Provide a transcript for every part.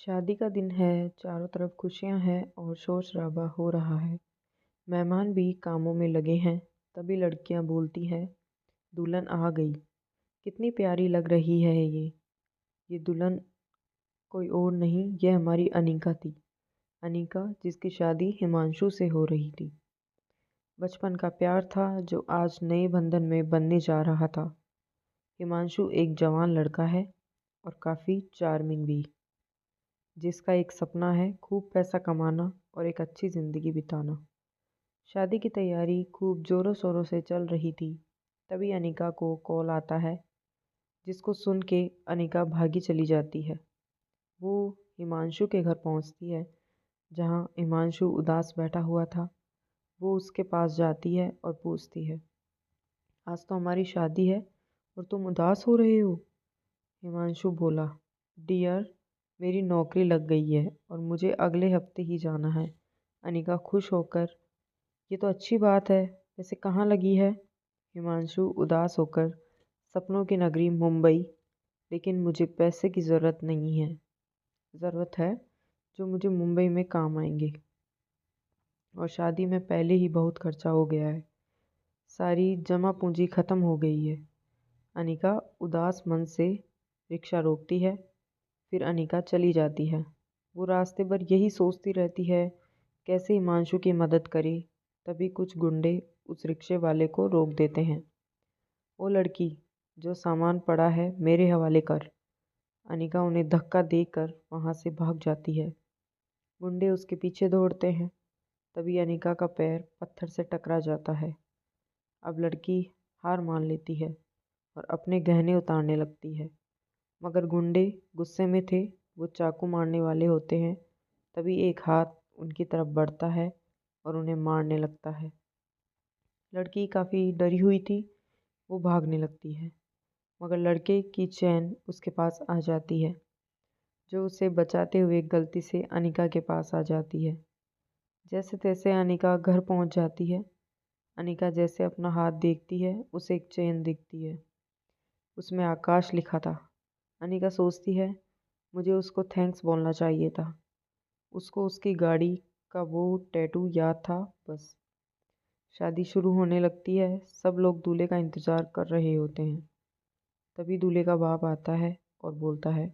शादी का दिन है। चारों तरफ खुशियां हैं और शोर शराबा हो रहा है। मेहमान भी कामों में लगे हैं। तभी लड़कियां बोलती हैं, दुल्हन आ गई। कितनी प्यारी लग रही है ये दुल्हन कोई और नहीं, ये हमारी अनीका थी। अनीका जिसकी शादी हिमांशु से हो रही थी। बचपन का प्यार था जो आज नए बंधन में बनने जा रहा था। हिमांशु एक जवान लड़का है और काफ़ी चार्मिंग भी, जिसका एक सपना है खूब पैसा कमाना और एक अच्छी ज़िंदगी बिताना। शादी की तैयारी खूब ज़ोरों शोरों से चल रही थी। तभी अनिका को कॉल आता है, जिसको सुन के अनिका भागी चली जाती है। वो हिमांशु के घर पहुंचती है, जहां हिमांशु उदास बैठा हुआ था। वो उसके पास जाती है और पूछती है, आज तो हमारी शादी है और तुम उदास हो रहे हो। हिमांशु बोला, डियर, मेरी नौकरी लग गई है और मुझे अगले हफ्ते ही जाना है। अनिका खुश होकर, ये तो अच्छी बात है, वैसे कहाँ लगी है। हिमांशु उदास होकर, सपनों की नगरी मुंबई, लेकिन मुझे पैसे की ज़रूरत नहीं है। ज़रूरत है जो मुझे मुंबई में काम आएंगे, और शादी में पहले ही बहुत खर्चा हो गया है। सारी जमा पूंजी ख़त्म हो गई है। अनिका उदास मन से रिक्शा रोकती है, फिर अनिका चली जाती है। वो रास्ते भर यही सोचती रहती है, कैसे हिमांशु की मदद करे। तभी कुछ गुंडे उस रिक्शे वाले को रोक देते हैं। ओ लड़की, जो सामान पड़ा है मेरे हवाले कर। अनिका उन्हें धक्का देकर वहाँ से भाग जाती है। गुंडे उसके पीछे दौड़ते हैं। तभी अनिका का पैर पत्थर से टकरा जाता है। अब लड़की हार मान लेती है और अपने गहने उतारने लगती है, मगर गुंडे गुस्से में थे। वो चाकू मारने वाले होते हैं। तभी एक हाथ उनकी तरफ बढ़ता है और उन्हें मारने लगता है। लड़की काफ़ी डरी हुई थी। वो भागने लगती है, मगर लड़के की चैन उसके पास आ जाती है, जो उसे बचाते हुए गलती से अनिका के पास आ जाती है। जैसे तैसे अनिका घर पहुंच जाती है। अनिका जैसे अपना हाथ देखती है, उसे एक चेन दिखती है। उसमें आकाश लिखा था। अनिका सोचती है, मुझे उसको थैंक्स बोलना चाहिए था। उसको उसकी गाड़ी का वो टैटू याद था बस। शादी शुरू होने लगती है। सब लोग दूल्हे का इंतज़ार कर रहे होते हैं। तभी दूल्हे का बाप आता है और बोलता है,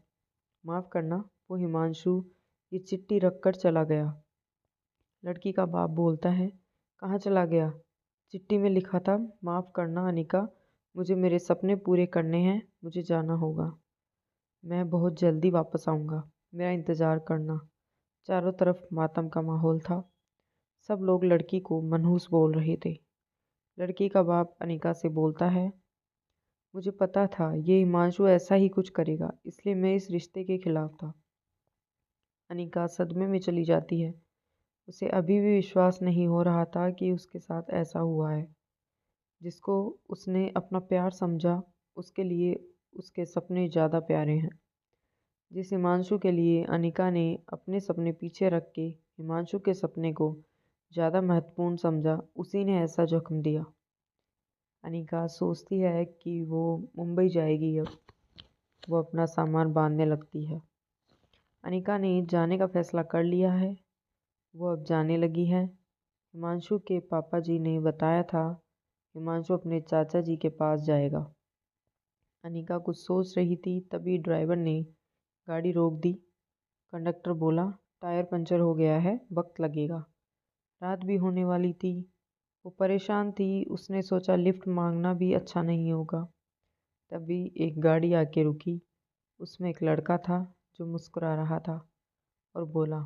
माफ़ करना, वो हिमांशु ये चिट्ठी रख कर चला गया। लड़की का बाप बोलता है, कहाँ चला गया। चिट्ठी में लिखा था, माफ़ करना अनिका, मुझे मेरे सपने पूरे करने हैं, मुझे जाना होगा। मैं बहुत जल्दी वापस आऊँगा, मेरा इंतज़ार करना। चारों तरफ मातम का माहौल था। सब लोग लड़की को मनहूस बोल रहे थे। लड़की का बाप अनिका से बोलता है, मुझे पता था ये हिमांशु ऐसा ही कुछ करेगा, इसलिए मैं इस रिश्ते के खिलाफ था। अनिका सदमे में चली जाती है। उसे अभी भी विश्वास नहीं हो रहा था कि उसके साथ ऐसा हुआ है। जिसको उसने अपना प्यार समझा, उसके लिए उसके सपने ज़्यादा प्यारे हैं। जिस हिमांशु के लिए अनिका ने अपने सपने पीछे रख के हिमांशु के सपने को ज़्यादा महत्वपूर्ण समझा, उसी ने ऐसा जख्म दिया। अनिका सोचती है कि वो मुंबई जाएगी। अब वो अपना सामान बांधने लगती है। अनिका ने जाने का फैसला कर लिया है। वो अब जाने लगी है। हिमांशु के पापा जी ने बताया था, हिमांशु अपने चाचा जी के पास जाएगा। अनिका कुछ सोच रही थी, तभी ड्राइवर ने गाड़ी रोक दी। कंडक्टर बोला, टायर पंचर हो गया है, वक्त लगेगा। रात भी होने वाली थी। वो परेशान थी। उसने सोचा लिफ्ट मांगना भी अच्छा नहीं होगा। तभी एक गाड़ी आके रुकी। उसमें एक लड़का था जो मुस्कुरा रहा था और बोला,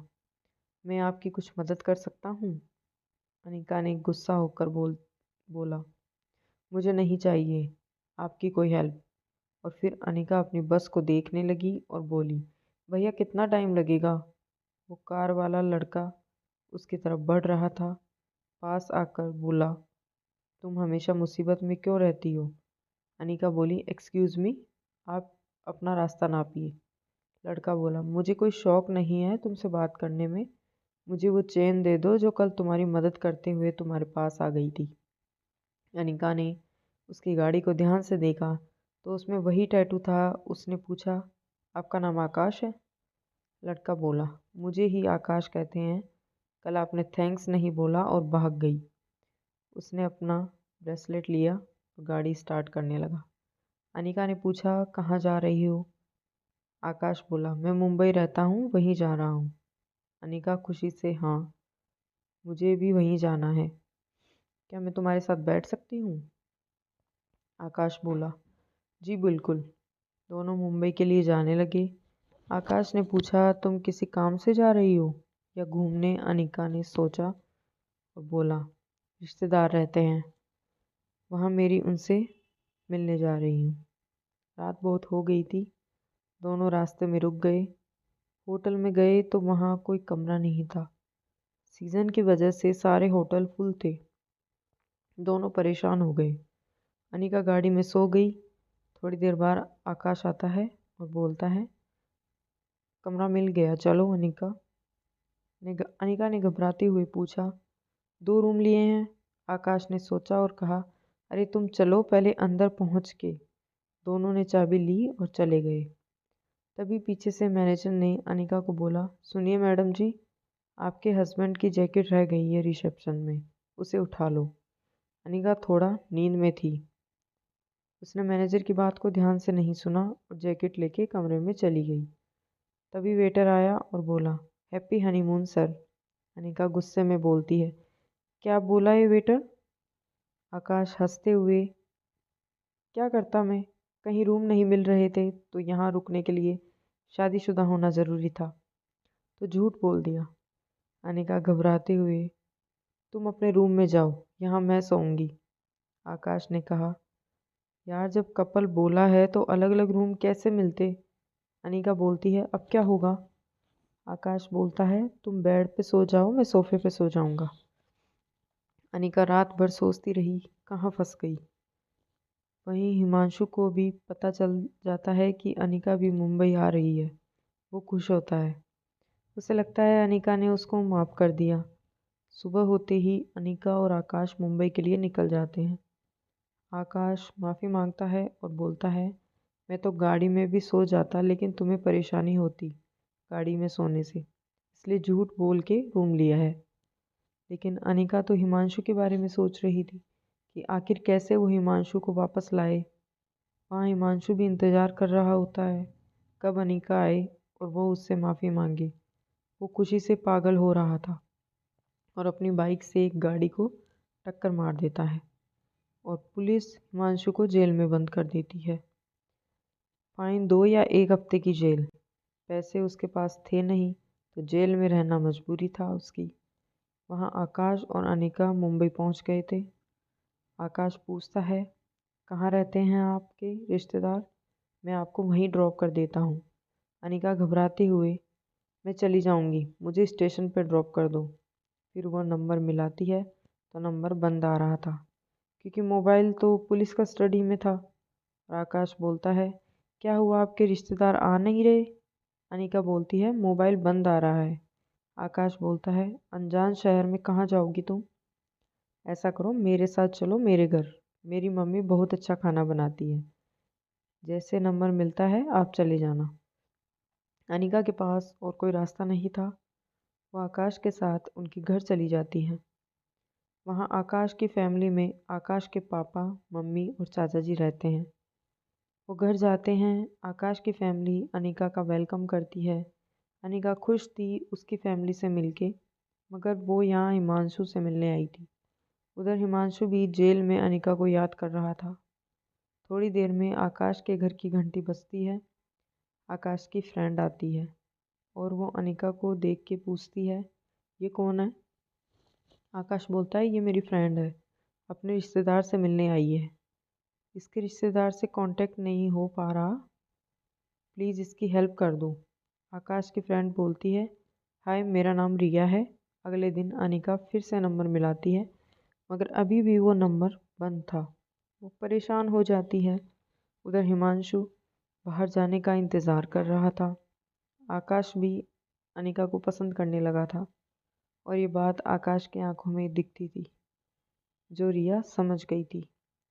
मैं आपकी कुछ मदद कर सकता हूँ। अनिका ने गुस्सा होकर बोला, मुझे नहीं चाहिए आपकी कोई हेल्प। और फिर अनिका अपनी बस को देखने लगी और बोली, भैया कितना टाइम लगेगा। वो कार वाला लड़का उसकी तरफ बढ़ रहा था। पास आकर बोला, तुम हमेशा मुसीबत में क्यों रहती हो। अनिका बोली, एक्सक्यूज़ मी, आप अपना रास्ता नापिए। लड़का बोला, मुझे कोई शौक़ नहीं है तुमसे बात करने में। मुझे वो चेन दे दो जो कल तुम्हारी मदद करते हुए तुम्हारे पास आ गई थी। अनिका ने उसकी गाड़ी को ध्यान से देखा तो उसमें वही टैटू था। उसने पूछा, आपका नाम आकाश है। लड़का बोला, मुझे ही आकाश कहते हैं। कल आपने थैंक्स नहीं बोला और भाग गई। उसने अपना ब्रेसलेट लिया और गाड़ी स्टार्ट करने लगा। अनिका ने पूछा, कहाँ जा रही हो? आकाश बोला, मैं मुंबई रहता हूँ, वहीं जा रहा हूँ। अनिका खुशी से, हाँ, मुझे भी वहीं जाना है। क्या मैं तुम्हारे साथ बैठ सकती हूँ? आकाश बोला, जी बिल्कुल। दोनों मुंबई के लिए जाने लगे। आकाश ने पूछा, तुम किसी काम से जा रही हो या घूमने? अनिका ने सोचा और बोला, रिश्तेदार रहते हैं वहाँ, मेरी उनसे मिलने जा रही हूँ। रात बहुत हो गई थी। दोनों रास्ते में रुक गए। होटल में गए तो वहाँ कोई कमरा नहीं था। सीज़न की वजह से सारे होटल फुल थे। दोनों परेशान हो गए। अनिका गाड़ी में सो गई। थोड़ी देर बाद आकाश आता है और बोलता है, कमरा मिल गया, चलो। अनिका ने घबराते हुए पूछा, 2 रूम लिए हैं। आकाश ने सोचा और कहा, अरे तुम चलो पहले अंदर पहुंच के। दोनों ने चाबी ली और चले गए। तभी पीछे से मैनेजर ने अनिका को बोला, सुनिए मैडम जी, आपके हस्बैंड की जैकेट रह गई है रिसेप्शन में, उसे उठा लो। अनिका थोड़ा नींद में थी। उसने मैनेजर की बात को ध्यान से नहीं सुना और जैकेट लेके कमरे में चली गई। तभी वेटर आया और बोला, हैप्पी हनीमून सर। अनिका गुस्से में बोलती है, क्या बोला है वेटर? आकाश हंसते हुए, क्या करता मैं? कहीं रूम नहीं मिल रहे थे तो यहाँ रुकने के लिए शादीशुदा होना ज़रूरी था, तो झूठ बोल दिया। अनिका घबराते हुए, तुम अपने रूम में जाओ, यहाँ मैं सोऊंगी। आकाश ने कहा, यार जब कपल बोला है तो अलग अलग रूम कैसे मिलते? अनिका बोलती है, अब क्या होगा? आकाश बोलता है, तुम बेड पे सो जाओ, मैं सोफे पे सो जाऊंगा। अनिका रात भर सोचती रही, कहाँ फंस गई। वहीं हिमांशु को भी पता चल जाता है कि अनिका भी मुंबई आ रही है। वो खुश होता है। उसे लगता है अनिका ने उसको माफ़ कर दिया। सुबह होते ही अनिका और आकाश मुंबई के लिए निकल जाते हैं। आकाश माफ़ी मांगता है और बोलता है, मैं तो गाड़ी में भी सो जाता लेकिन तुम्हें परेशानी होती गाड़ी में सोने से, इसलिए झूठ बोल के रूम लिया है। लेकिन अनिका तो हिमांशु के बारे में सोच रही थी कि आखिर कैसे वो हिमांशु को वापस लाए। वहाँ हिमांशु भी इंतज़ार कर रहा होता है कब अनिका आए और वो उससे माफ़ी मांगे। वो खुशी से पागल हो रहा था और अपनी बाइक से एक गाड़ी को टक्कर मार देता है और पुलिस हिमांशु को जेल में बंद कर देती है। फाइन 2 या 1 हफ्ते की जेल। पैसे उसके पास थे नहीं तो जेल में रहना मजबूरी था उसकी। वहाँ आकाश और अनिका मुंबई पहुँच गए थे। आकाश पूछता है, कहाँ रहते हैं आपके रिश्तेदार? मैं आपको वहीं ड्रॉप कर देता हूँ। अनिका घबराते हुए, मैं चली जाऊँगी, मुझे स्टेशन पर ड्रॉप कर दो। फिर वह नंबर मिलाती है तो नंबर बंद आ रहा था क्योंकि मोबाइल तो पुलिस कस्टडी में था। और आकाश बोलता है, क्या हुआ, आपके रिश्तेदार आ नहीं रहे? अनिका बोलती है, मोबाइल बंद आ रहा है। आकाश बोलता है, अनजान शहर में कहाँ जाओगी तुम? ऐसा करो, मेरे साथ चलो मेरे घर, मेरी मम्मी बहुत अच्छा खाना बनाती है। जैसे नंबर मिलता है आप चले जाना। अनिका के पास और कोई रास्ता नहीं था। वो आकाश के साथ उनके घर चली जाती है। वहाँ आकाश की फैमिली में आकाश के पापा, मम्मी और चाचा जी रहते हैं। वो घर जाते हैं। आकाश की फैमिली अनिका का वेलकम करती है। अनिका खुश थी उसकी फैमिली से मिलके, मगर वो यहाँ हिमांशु से मिलने आई थी। उधर हिमांशु भी जेल में अनिका को याद कर रहा था। थोड़ी देर में आकाश के घर की घंटी बजती है। आकाश की फ्रेंड आती है और वो अनिका को देख के पूछती है, ये कौन है? आकाश बोलता है, ये मेरी फ्रेंड है, अपने रिश्तेदार से मिलने आई है। इसके रिश्तेदार से कांटेक्ट नहीं हो पा रहा, प्लीज़ इसकी हेल्प कर दो। आकाश की फ्रेंड बोलती है, हाय मेरा नाम रिया है। अगले दिन अनिका फिर से नंबर मिलाती है मगर अभी भी वो नंबर बंद था। वो परेशान हो जाती है। उधर हिमांशु बाहर जाने का इंतज़ार कर रहा था। आकाश भी अनिका को पसंद करने लगा था और ये बात आकाश की आंखों में दिखती थी, जो रिया समझ गई थी।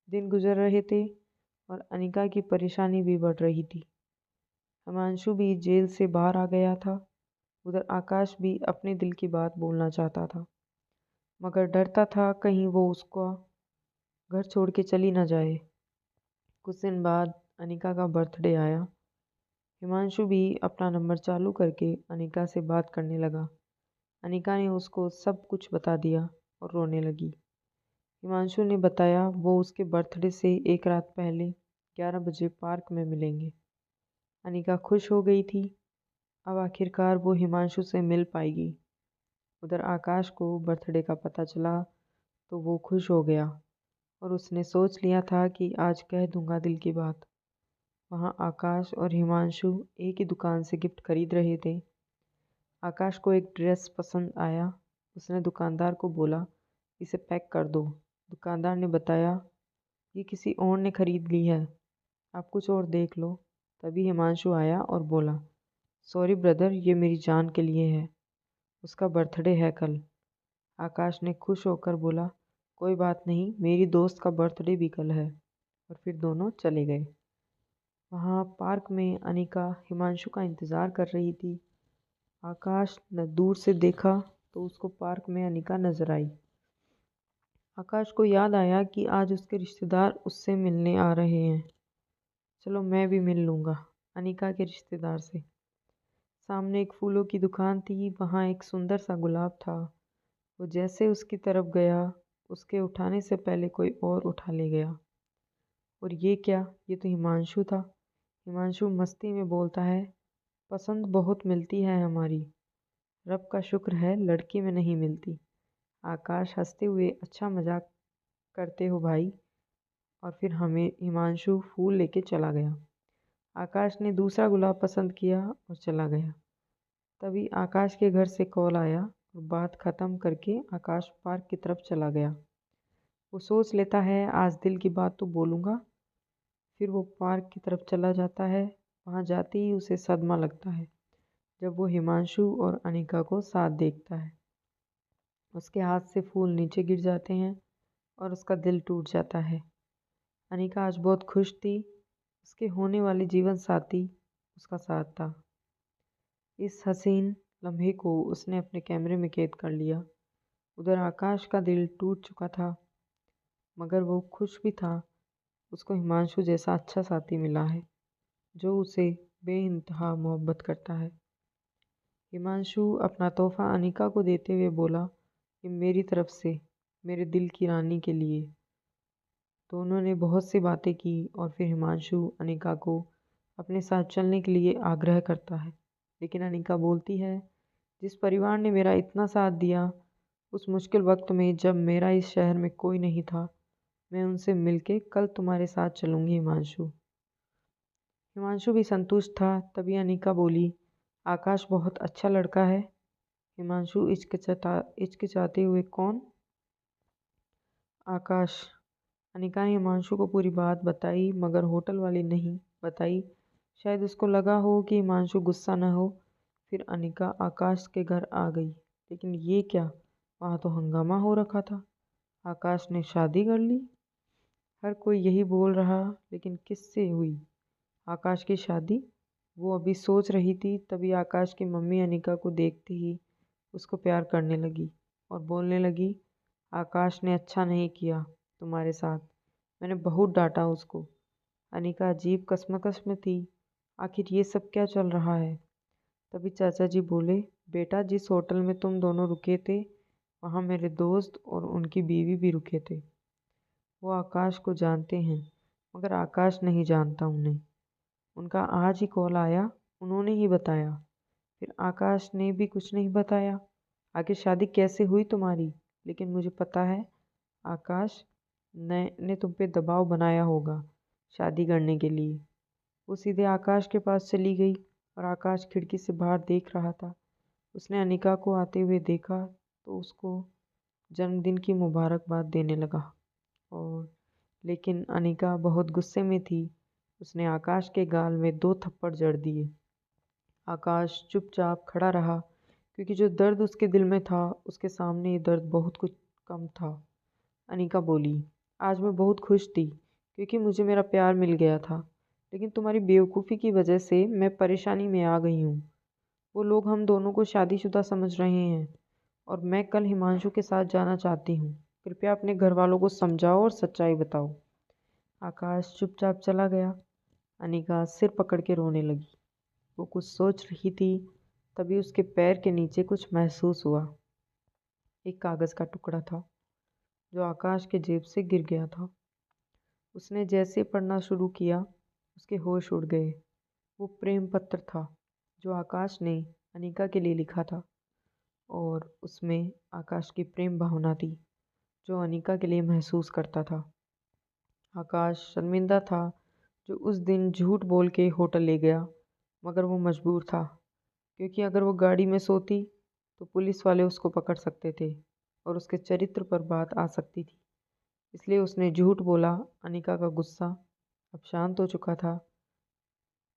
दिन गुजर रहे थे और अनिका की परेशानी भी बढ़ रही थी। हिमांशु भी जेल से बाहर आ गया था। उधर आकाश भी अपने दिल की बात बोलना चाहता था, मगर डरता था कहीं वो उसको घर छोड़ के चली न जाए। कुछ दिन बाद अनिका का बर्थडे आया। हिमांशु भी अपना नंबर चालू करके अनिका से बात करने लगा। अनिका ने उसको सब कुछ बता दिया और रोने लगी। हिमांशु ने बताया वो उसके बर्थडे से एक रात पहले 11 बजे पार्क में मिलेंगे। अनिका खुश हो गई थी, अब आखिरकार वो हिमांशु से मिल पाएगी। उधर आकाश को बर्थडे का पता चला तो वो खुश हो गया और उसने सोच लिया था कि आज कह दूंगा दिल की बात। वहाँ आकाश और हिमांशु एक ही दुकान से गिफ्ट खरीद रहे थे। आकाश को एक ड्रेस पसंद आया। उसने दुकानदार को बोला, इसे पैक कर दो। दुकानदार ने बताया, ये किसी और ने खरीद ली है, आप कुछ और देख लो। तभी हिमांशु आया और बोला, सॉरी ब्रदर, ये मेरी जान के लिए है, उसका बर्थडे है कल। आकाश ने खुश होकर बोला, कोई बात नहीं, मेरी दोस्त का बर्थडे भी कल है। और फिर दोनों चले गए। वहाँ पार्क में अनिका हिमांशु का इंतज़ार कर रही थी। आकाश ने दूर से देखा तो उसको पार्क में अनिका नजर आई। आकाश को याद आया कि आज उसके रिश्तेदार उससे मिलने आ रहे हैं। चलो मैं भी मिल लूँगा अनिका के रिश्तेदार से। सामने एक फूलों की दुकान थी, वहाँ एक सुंदर सा गुलाब था। वो जैसे उसकी तरफ गया, उसके उठाने से पहले कोई और उठा ले गया। और ये क्या, ये तो हिमांशु था। हिमांशु मस्ती में बोलता है, पसंद बहुत मिलती है हमारी, रब का शुक्र है लड़की में नहीं मिलती। आकाश हंसते हुए, अच्छा मजाक करते हो भाई। और फिर हमें हिमांशु फूल लेके चला गया। आकाश ने दूसरा गुलाब पसंद किया और चला गया। तभी आकाश के घर से कॉल आया और बात ख़त्म करके आकाश पार्क की तरफ चला गया। वो सोच लेता है आज दिल की बात तो बोलूँगा। फिर वो पार्क की तरफ चला जाता है। वहाँ जाते ही उसे सदमा लगता है जब वो हिमांशु और अनिका को साथ देखता है। उसके हाथ से फूल नीचे गिर जाते हैं और उसका दिल टूट जाता है। अनिका आज बहुत खुश थी, उसके होने वाले जीवन साथी उसका साथ था। इस हसीन लम्हे को उसने अपने कैमरे में कैद कर लिया। उधर आकाश का दिल टूट चुका था, मगर वो खुश भी था। उसको हिमांशु जैसा अच्छा साथी मिला है जो उसे बेइंतहा मोहब्बत करता है। हिमांशु अपना तोहफा अनिका को देते हुए बोला, ये मेरी तरफ से मेरे दिल की रानी के लिए। दोनों ने बहुत सी बातें की और फिर हिमांशु अनिका को अपने साथ चलने के लिए आग्रह करता है। लेकिन अनिका बोलती है, जिस परिवार ने मेरा इतना साथ दिया उस मुश्किल वक्त में, जब मेरा इस शहर में कोई नहीं था, मैं उनसे मिलके कल तुम्हारे साथ चलूँगी हिमांशु। हिमांशु भी संतुष्ट था। तभी अनिका बोली, आकाश बहुत अच्छा लड़का है। हिमांशु हिचकिचाते हुए, कौन? आकाश। अनिका ने हिमांशु को पूरी बात बताई, मगर होटल वाली नहीं बताई। शायद उसको लगा हो कि हिमांशु गुस्सा न हो। फिर अनिका आकाश के घर आ गई। लेकिन ये क्या, वहाँ तो हंगामा हो रखा था। आकाश ने शादी कर ली। हर कोई यही बोल रहा, लेकिन किससे हुई आकाश की शादी? वो अभी सोच रही थी, तभी आकाश की मम्मी अनिका को देखते ही उसको प्यार करने लगी और बोलने लगी, आकाश ने अच्छा नहीं किया तुम्हारे साथ, मैंने बहुत डांटा उसको। अनिका अजीब कश्मकश में थी, आखिर ये सब क्या चल रहा है। तभी चाचा जी बोले, बेटा जिस होटल में तुम दोनों रुके थे वहाँ मेरे दोस्त और उनकी बीवी भी रुके थे। वो आकाश को जानते हैं, मगर आकाश नहीं जानता उन्हें। उनका आज ही कॉल आया, उन्होंने ही बताया। फिर आकाश ने भी कुछ नहीं बताया। आखिर शादी कैसे हुई तुम्हारी? लेकिन मुझे पता है आकाश ने तुम पे दबाव बनाया होगा शादी करने के लिए। वो सीधे आकाश के पास चली गई और आकाश खिड़की से बाहर देख रहा था। उसने अनिका को आते हुए देखा तो उसको जन्मदिन की मुबारकबाद देने लगा। और लेकिन अनिका बहुत गुस्से में थी। उसने आकाश के गाल में 2 थप्पड़ जड़ दिए। आकाश चुपचाप खड़ा रहा, क्योंकि जो दर्द उसके दिल में था उसके सामने ये दर्द बहुत कुछ कम था। अनिका बोली, आज मैं बहुत खुश थी क्योंकि मुझे मेरा प्यार मिल गया था, लेकिन तुम्हारी बेवकूफ़ी की वजह से मैं परेशानी में आ गई हूँ। वो लोग हम दोनों को शादीशुदा समझ रहे हैं और मैं कल हिमांशु के साथ जाना चाहती हूँ। कृपया अपने घर वालों को समझाओ और सच्चाई बताओ। आकाश चुपचाप चला गया। अनिका सिर पकड़ के रोने लगी। वो कुछ सोच रही थी, तभी उसके पैर के नीचे कुछ महसूस हुआ। एक कागज़ का टुकड़ा था जो आकाश के जेब से गिर गया था। उसने जैसे पढ़ना शुरू किया, उसके होश उड़ गए। वो प्रेम पत्र था जो आकाश ने अनिका के लिए लिखा था और उसमें आकाश की प्रेम भावना थी जो अनिका के लिए महसूस करता था। आकाश शर्मिंदा था जो उस दिन झूठ बोल के होटल ले गया, मगर वो मजबूर था क्योंकि अगर वो गाड़ी में सोती तो पुलिस वाले उसको पकड़ सकते थे और उसके चरित्र पर बात आ सकती थी। इसलिए उसने झूठ बोला। अनिका का गुस्सा अब शांत हो चुका था।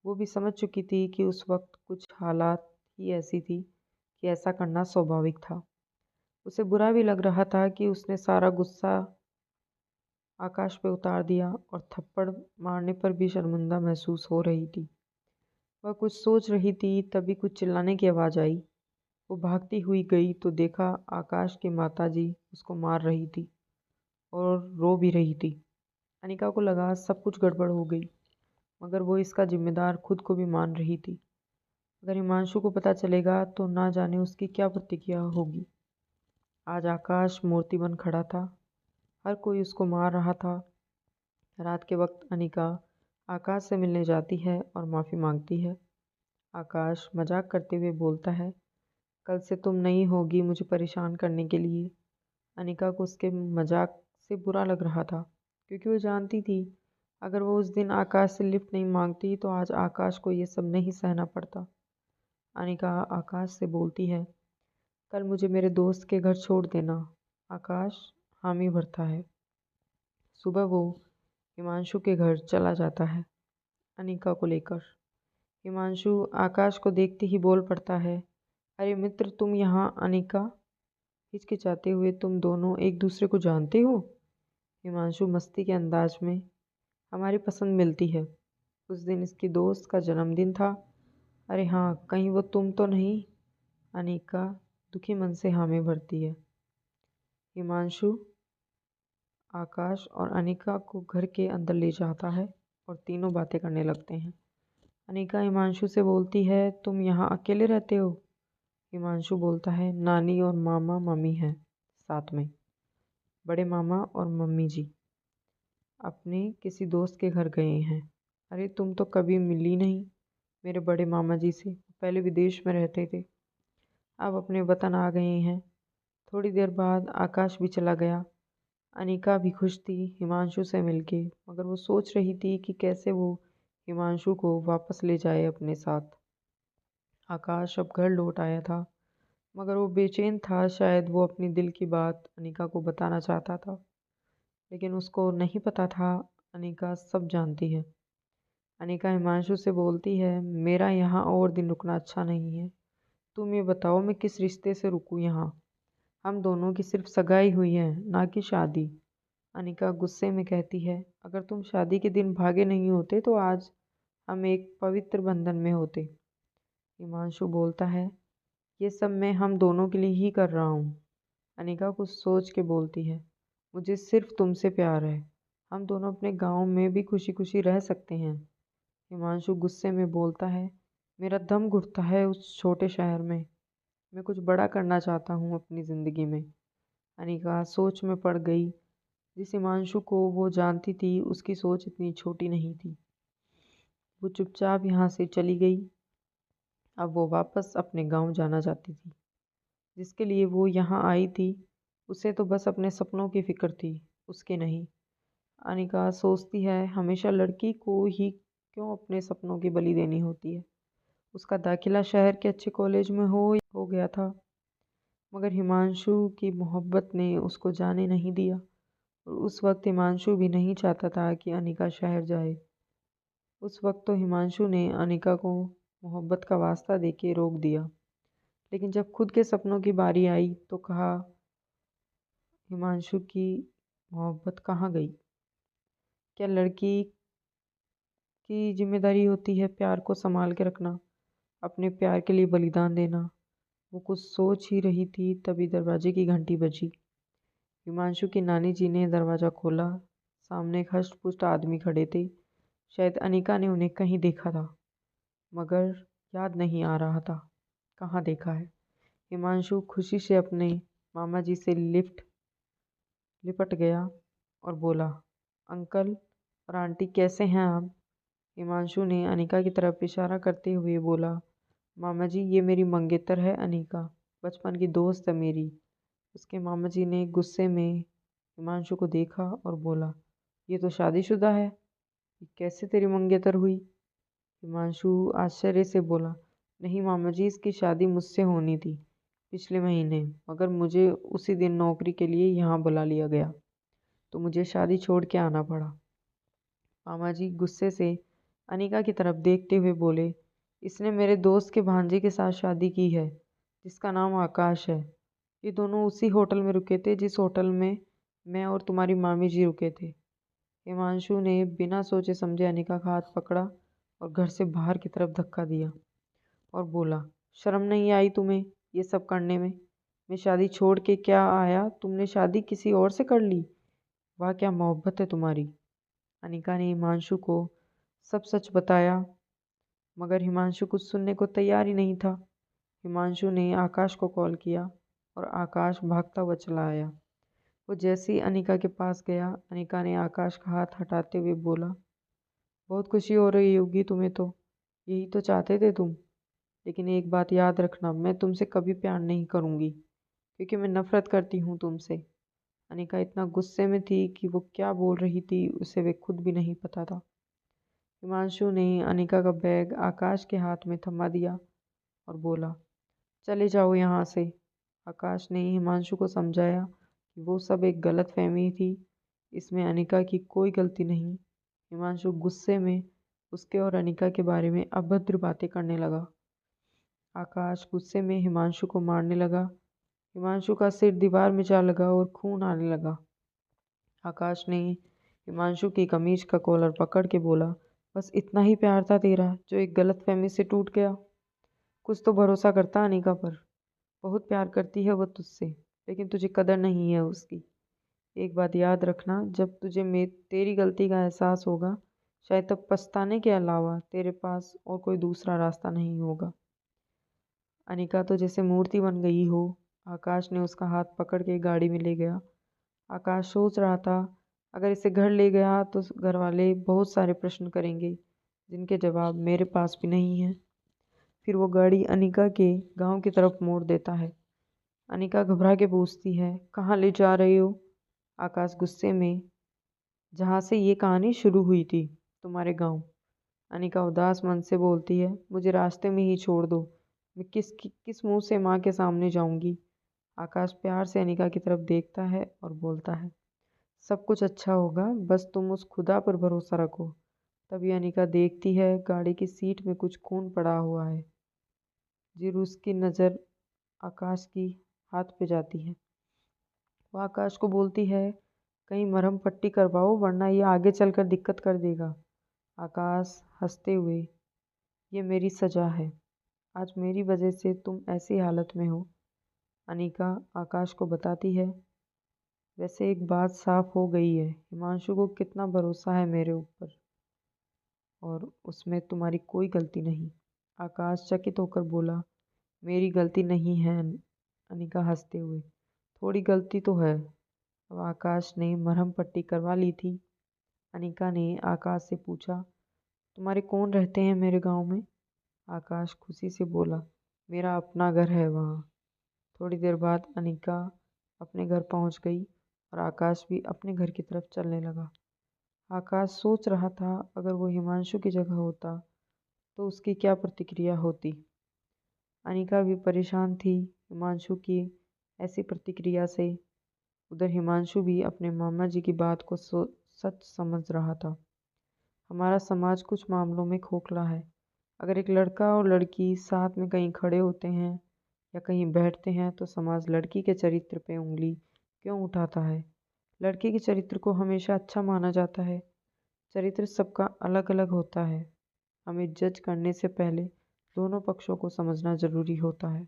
वो भी समझ चुकी थी कि उस वक्त कुछ हालात ही ऐसी थी कि ऐसा करना स्वाभाविक था। उसे बुरा भी लग रहा था कि उसने सारा गुस्सा आकाश पे उतार दिया और थप्पड़ मारने पर भी शर्मिंदा महसूस हो रही थी। वह कुछ सोच रही थी, तभी कुछ चिल्लाने की आवाज़ आई। वो भागती हुई गई तो देखा आकाश की माताजी उसको मार रही थी और रो भी रही थी। अनिका को लगा सब कुछ गड़बड़ हो गई, मगर वो इसका जिम्मेदार खुद को भी मान रही थी। अगर हिमांशु को पता चलेगा तो ना जाने उसकी क्या प्रतिक्रिया होगी। आज आकाश मूर्ति बन खड़ा था। हर कोई उसको मार रहा था। रात के वक्त अनिका आकाश से मिलने जाती है और माफ़ी मांगती है। आकाश मजाक करते हुए बोलता है, कल से तुम नहीं होगी मुझे परेशान करने के लिए। अनिका को उसके मजाक से बुरा लग रहा था क्योंकि वो जानती थी अगर वो उस दिन आकाश से लिफ्ट नहीं मांगती तो आज आकाश को ये सब नहीं सहना पड़ता। अनिका आकाश से बोलती है, कल मुझे मेरे दोस्त के घर छोड़ देना। आकाश हामी भरता है। सुबह वो हिमांशु के घर चला जाता है अनिका को लेकर। हिमांशु आकाश को देखते ही बोल पड़ता है, अरे मित्र तुम यहाँ। अनिका हिचकिचाते हुए, तुम दोनों एक दूसरे को जानते हो? हिमांशु मस्ती के अंदाज में, हमारी पसंद मिलती है। उस दिन इसकी दोस्त का जन्मदिन था। अरे हाँ, कहीं वो तुम तो नहीं? अनिका दुखी मन से हामी भरती है। हिमांशु आकाश और अनिका को घर के अंदर ले जाता है और तीनों बातें करने लगते हैं। अनिका हिमांशु से बोलती है, तुम यहाँ अकेले रहते हो? हिमांशु बोलता है, नानी और मामा मम्मी हैं साथ में। बड़े मामा और मम्मी जी अपने किसी दोस्त के घर गए हैं। अरे तुम तो कभी मिली नहीं मेरे बड़े मामा जी से। पहले विदेश में रहते थे, अब अपने वतन आ गए हैं। थोड़ी देर बाद आकाश भी चला गया। अनिका भी खुश थी हिमांशु से मिलके, मगर वो सोच रही थी कि कैसे वो हिमांशु को वापस ले जाए अपने साथ। आकाश अब घर लौट आया था, मगर वो बेचैन था। शायद वो अपनी दिल की बात अनिका को बताना चाहता था, लेकिन उसको नहीं पता था अनिका सब जानती है। अनिका हिमांशु से बोलती है, मेरा यहाँ और दिन रुकना अच्छा नहीं है। तुम ये बताओ मैं किस रिश्ते से रुकूं यहाँ? हम दोनों की सिर्फ सगाई हुई है, ना कि शादी। अनिका गुस्से में कहती है, अगर तुम शादी के दिन भागे नहीं होते तो आज हम एक पवित्र बंधन में होते। हिमांशु बोलता है, ये सब मैं हम दोनों के लिए ही कर रहा हूँ। अनिका कुछ सोच के बोलती है, मुझे सिर्फ तुमसे प्यार है। हम दोनों अपने गांव में भी खुशी खुशी रह सकते हैं। हिमांशु गुस्से में बोलता है, मेरा दम घुटता है उस छोटे शहर में। मैं कुछ बड़ा करना चाहता हूँ अपनी ज़िंदगी में। अनिका सोच में पड़ गई। जिस हिमांशु को वो जानती थी उसकी सोच इतनी छोटी नहीं थी। वो चुपचाप यहाँ से चली गई। अब वो वापस अपने गांव जाना चाहती थी। जिसके लिए वो यहाँ आई थी उसे तो बस अपने सपनों की फिक्र थी, उसके नहीं। अनिका सोचती है, हमेशा लड़की को ही क्यों अपने सपनों की बलि देनी होती है। उसका दाखिला शहर के अच्छे कॉलेज में हो गया था, मगर हिमांशु की मोहब्बत ने उसको जाने नहीं दिया। और उस वक्त हिमांशु भी नहीं चाहता था कि अनिका शहर जाए। उस वक्त तो हिमांशु ने अनिका को मोहब्बत का वास्ता देके रोक दिया, लेकिन जब खुद के सपनों की बारी आई तो कहा, हिमांशु की मोहब्बत कहाँ गई? क्या लड़की की जिम्मेदारी होती है प्यार को संभाल के रखना, अपने प्यार के लिए बलिदान देना। वो कुछ सोच ही रही थी, तभी दरवाजे की घंटी बजी। हिमांशु की नानी जी ने दरवाज़ा खोला। सामने एक हष्ट-पुष्ट आदमी खड़े थे। शायद अनिका ने उन्हें कहीं देखा था, मगर याद नहीं आ रहा था कहाँ देखा है। हिमांशु खुशी से अपने मामा जी से लिपट गया और बोला, अंकल और आंटी कैसे हैं आप? हिमांशु ने अनिका की तरफ इशारा करते हुए बोला, मामा जी ये मेरी मंगेतर है अनिका, बचपन की दोस्त है मेरी। उसके मामा जी ने गुस्से में हिमांशु को देखा और बोला, ये तो शादीशुदा है, ये कैसे तेरी मंगेतर हुई? हिमांशु आश्चर्य से बोला, नहीं मामा जी, इसकी शादी मुझसे होनी थी पिछले महीने, मगर मुझे उसी दिन नौकरी के लिए यहाँ बुला लिया गया, तो मुझे शादी छोड़ के आना पड़ा। मामा जी गुस्से से अनिका की तरफ देखते हुए बोले, इसने मेरे दोस्त के भांजे के साथ शादी की है, जिसका नाम आकाश है। ये दोनों उसी होटल में रुके थे जिस होटल में मैं और तुम्हारी मामी जी रुके थे। हिमांशु ने बिना सोचे समझे अनिका का हाथ पकड़ा और घर से बाहर की तरफ धक्का दिया और बोला, शर्म नहीं आई तुम्हें ये सब करने में? मैं शादी छोड़ के क्या आया, तुमने शादी किसी और से कर ली? वाह क्या मोहब्बत है तुम्हारी। अनिका ने हिमांशु को सब सच बताया, मगर हिमांशु कुछ सुनने को तैयार ही नहीं था। हिमांशु ने आकाश को कॉल किया और आकाश भागता हुआ चला आया। वो जैसे ही अनिका के पास गया, अनिका ने आकाश का हाथ हटाते हुए बोला, बहुत खुशी हो रही होगी तुम्हें, तो यही तो चाहते थे तुम। लेकिन एक बात याद रखना, मैं तुमसे कभी प्यार नहीं करूँगी, क्योंकि मैं नफरत करती हूँ तुमसे। अनिका इतना गुस्से में थी कि वो क्या बोल रही थी उसे वे खुद भी नहीं पता था। हिमांशु ने अनिका का बैग आकाश के हाथ में थमा दिया और बोला, चले जाओ यहाँ से। आकाश ने हिमांशु को समझाया कि वो सब एक गलत फहमी थी, इसमें अनिका की कोई गलती नहीं। हिमांशु गुस्से में उसके और अनिका के बारे में अभद्र बातें करने लगा। आकाश गुस्से में हिमांशु को मारने लगा। हिमांशु का सिर दीवार में जा लगा और खून आने लगा। आकाश ने हिमांशु की कमीज का कॉलर पकड़ के बोला, बस इतना ही प्यार था तेरा जो एक गलतफहमी से टूट गया? कुछ तो भरोसा करता अनिका पर। बहुत प्यार करती है वो तुझसे, लेकिन तुझे कदर नहीं है उसकी। एक बात याद रखना, जब तुझे तेरी गलती का एहसास होगा, शायद तब पछताने के अलावा तेरे पास और कोई दूसरा रास्ता नहीं होगा। अनिका तो जैसे मूर्ति बन गई हो। आकाश ने उसका हाथ पकड़ के गाड़ी में ले गया। आकाश सोच रहा था, अगर इसे घर ले गया तो घर वाले बहुत सारे प्रश्न करेंगे जिनके जवाब मेरे पास भी नहीं है। फिर वो गाड़ी अनिका के गांव की तरफ मोड़ देता है। अनिका घबरा के पूछती है, कहाँ ले जा रहे हो? आकाश गुस्से में, जहाँ से ये कहानी शुरू हुई थी, तुम्हारे गांव। अनिका उदास मन से बोलती है, मुझे रास्ते में ही छोड़ दो, मैं किस मुंह से माँ के सामने जाऊंगी। आकाश प्यार से अनिका की तरफ देखता है और बोलता है, सब कुछ अच्छा होगा, बस तुम उस खुदा पर भरोसा रखो। तभी अनिका देखती है गाड़ी की सीट में कुछ खून पड़ा हुआ है। फिर उसकी नज़र आकाश की हाथ पे जाती है। वो आकाश को बोलती है, कहीं मरहम पट्टी करवाओ, वरना ये आगे चलकर दिक्कत कर देगा। आकाश हंसते हुए, ये मेरी सजा है, आज मेरी वजह से तुम ऐसी हालत में हो। अनिका आकाश को बताती है, वैसे एक बात साफ हो गई है, हिमांशु को कितना भरोसा है मेरे ऊपर, और उसमें तुम्हारी कोई गलती नहीं। आकाश चकित होकर बोला, मेरी गलती नहीं है। अनिका हंसते हुए, थोड़ी गलती तो है। अब आकाश ने मरहम पट्टी करवा ली थी। अनिका ने आकाश से पूछा, तुम्हारे कौन रहते हैं मेरे गांव में? आकाश खुशी से बोला, मेरा अपना घर है वहाँ। थोड़ी देर बाद अनिका अपने घर पहुँच गई और आकाश भी अपने घर की तरफ चलने लगा। आकाश सोच रहा था, अगर वो हिमांशु की जगह होता तो उसकी क्या प्रतिक्रिया होती। अनिका भी परेशान थी हिमांशु की ऐसी प्रतिक्रिया से। उधर हिमांशु भी अपने मामा जी की बात को सच समझ रहा था। हमारा समाज कुछ मामलों में खोखला है। अगर एक लड़का और लड़की साथ में कहीं खड़े होते हैं या कहीं बैठते हैं तो समाज लड़की के चरित्र पे उंगली क्यों उठाता है? लड़की के चरित्र को हमेशा अच्छा माना जाता है। चरित्र सबका अलग अलग होता है। हमें जज करने से पहले दोनों पक्षों को समझना ज़रूरी होता है।